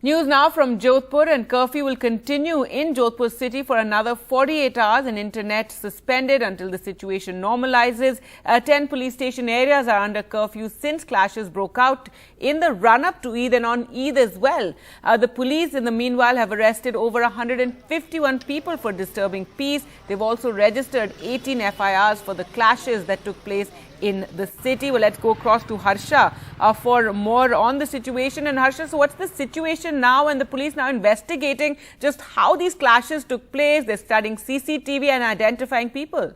News now from Jodhpur, and curfew will continue in Jodhpur city for another 48 hours and internet suspended until the situation normalizes. 10 police station areas are under curfew since clashes broke out in the run-up to Eid and on Eid as well. The police in the meanwhile have arrested over 151 people for disturbing peace. They've also registered 18 FIRs for the clashes that took place in the city. Well, let's go across to Harsha for more on the situation. And Harsha, so what's the situation now, and the police now investigating just how these clashes took place? They're studying CCTV and identifying people.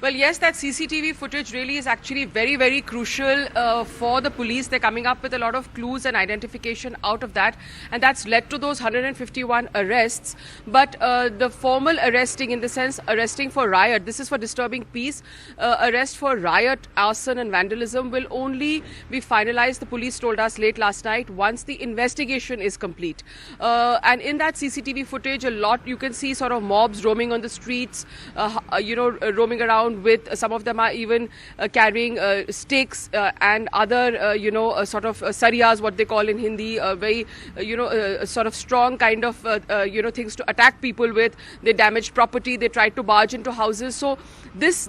Well, yes, that CCTV footage really is actually very, very crucial for the police. They're coming up with a lot of clues and identification out of that. And that's led to those 151 arrests. But the formal arresting, in the sense arresting for riot, this is for disturbing peace, arrest for riot, arson and vandalism will only be finalized, the police told us late last night, once the investigation is complete. And in that CCTV footage, a lot you can see sort of mobs roaming on the streets, roaming around with, some of them are even carrying stakes and other, sort of sariyas, what they call in Hindi, very, sort of strong kind of, things to attack people with. They damaged property, they tried to barge into houses. So this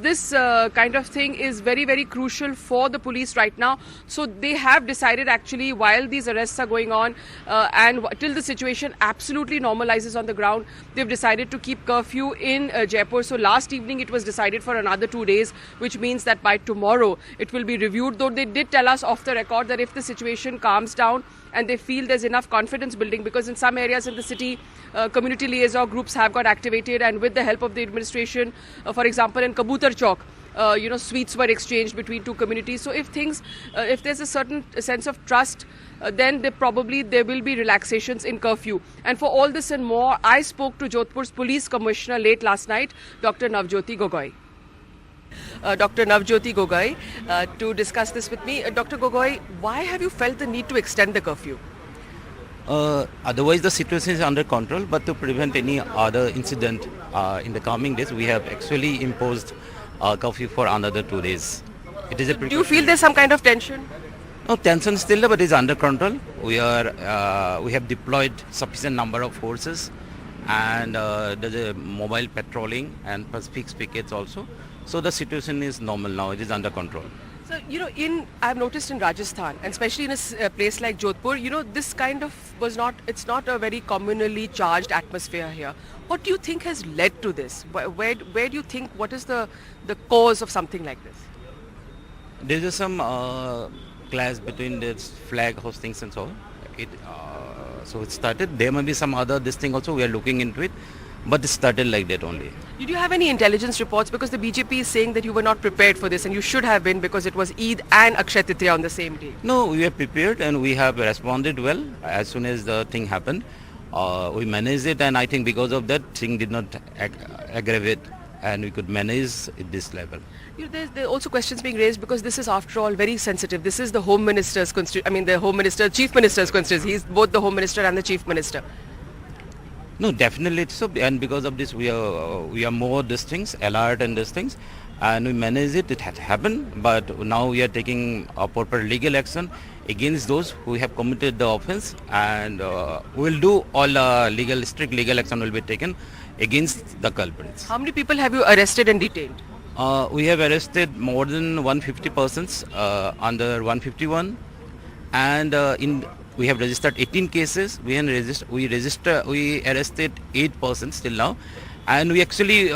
kind of thing is very, very crucial for the police right now. So they have decided actually, while these arrests are going on and till the situation absolutely normalizes on the ground, they've decided to keep curfew in Jaipur. So last evening it was decided for another 2 days, which means that by tomorrow it will be reviewed, though they did tell us off the record that if the situation calms down and they feel there's enough confidence building, because in some areas in the city, community liaison groups have got activated, and with the help of the administration, for example, in Kabutar Chowk, sweets were exchanged between two communities. So if there's a certain sense of trust, then there will be relaxations in curfew. And for all this and more, I spoke to Jodhpur's police commissioner late last night, Dr. Navjyoti Gogoi. Dr. Navjyoti Gogoi, to discuss this with me. Dr. Gogoi, why have you felt the need to extend the curfew? Otherwise the situation is under control, but to prevent any other incident in the coming days, we have actually imposed curfew for another 2 days. It is a Do you feel there's some kind of tension? No, tension still, but it's under control. We have deployed sufficient number of forces, and there's a mobile patrolling and fixed pickets also. So the situation is normal now. It is under control. So, I've noticed in Rajasthan, and especially in a place like Jodhpur, this kind of it's not a very communally charged atmosphere here. What do you think has led to this? Where do you think, what is the cause of something like this? There is some clash between this flag hostings and so on. So it started. There may be some other this thing also. We are looking into it. But it started like that only. Did you have any intelligence reports? Because the BJP is saying that you were not prepared for this, and you should have been, because it was Eid and Akshay Tritiya on the same day. No, we were prepared and we have responded well as soon as the thing happened. We managed it, and I think because of that, thing did not aggravate, and we could manage at this level. There are also questions being raised, because this is, after all, very sensitive. This is the Home Minister's Chief Minister's constituency. He's both the Home Minister and the Chief Minister. No, definitely so, and because of this we are more these things, alert and these things, and we manage it. It had happened, but now we are taking a proper legal action against those who have committed the offence, and we will do all strict legal action will be taken against the culprits. How many people have you arrested and detained? We have arrested more than 150 persons under 151, and we have registered 18 cases. We arrested 8 persons till now, and we actually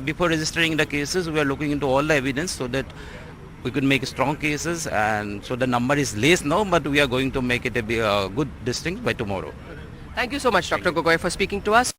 before registering the cases, we are looking into all the evidence so that we could make strong cases, and so the number is less now, but we are going to make it a good distinct by tomorrow. Thank you so much, Dr. Gogoi, for speaking to us.